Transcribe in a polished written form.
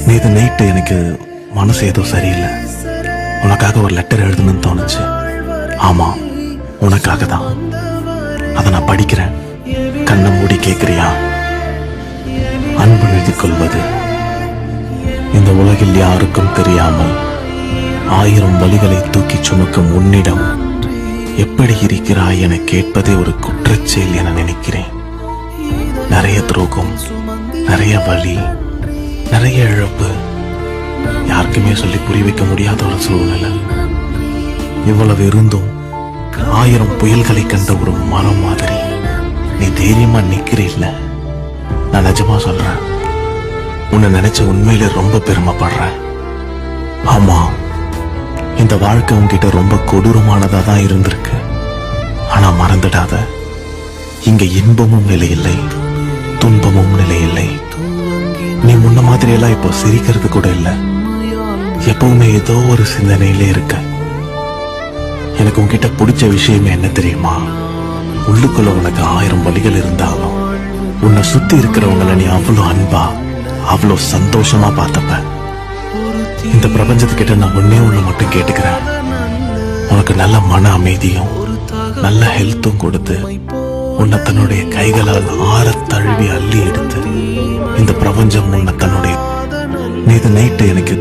நேற்று நைட்டு எனக்கு மனசு ஏதோ சரியில்லை. உனக்காக ஒரு லெட்டர் எழுதணும்னு தோணுச்சு. ஆமா, உனக்காக தான். அதை நான் படிக்கிறேன். கண்ணை மூடி கேட்கிறியா? அன்பு எழுதிக் கொள்வது இந்த உலகில் யாருக்கும் தெரியாமல் 1000 வலிகளை தூக்கிச் சுமக்கும் உன்னிடம் எப்படி இருக்கிறாய் என கேட்பதே ஒரு குற்றச்செயல் என நினைக்கிறேன். நிறைய துரோகம், நிறைய வலி, நிறைய இழப்பு, யாருக்குமே சொல்லி புரிய வைக்க முடியாத ஒரு சூழ்நிலை. இவ்வளவு இருந்தும் 1000 புயல்களை கண்ட ஒரு மரம் மாதிரி நீ தைரியமா நிக்கிறீல்ல. நான் நிஜமா சொல்றேன், உன்னை நினைச்ச உண்மையில ரொம்ப பெருமைப்படுறேன். ஆமா, இந்த வாழ்க்கை உன்கிட்ட ரொம்ப கொடூரமானதா தான் இருந்திருக்கு. ஆனா மறந்துடாத, இங்க இன்பமும் நிலையில்லை, துன்பமும் நிலையில்லை. நீ முன்ன மாதிரி எல்லாம் இப்போ சிரிக்கிறது கூட இல்ல. எப்பவுமே ஏதோ ஒரு சிந்தனையிலே இருக்க. எனக்கு உன்கிட்ட பிடிச்ச விஷயமே என்ன தெரியுமா? உள்ளுக்குள்ள உனக்கு 1000 வலிகள் இருந்தாலும் உன்னை சுத்தி இருக்கிறவங்களை நீ அவ்வளோ அன்பா, அவ்வளோ சந்தோஷமா பார்த்தப்ப. இந்த பிரபஞ்சத்துக்கிட்ட நான் ஒன்னே ஒண்ணு மட்டும் கேட்டுக்கிறேன். உனக்கு நல்ல மன அமைதியும் நல்ல ஹெல்த்தும் கொடுத்து உன்னை தன்னுடைய கைகளால் ஆற தழுவி அள்ளி எடுத்து இந்த பிரபஞ்சம் உன்னை தன்னுடைய நேற்று நைட்டு எனக்கு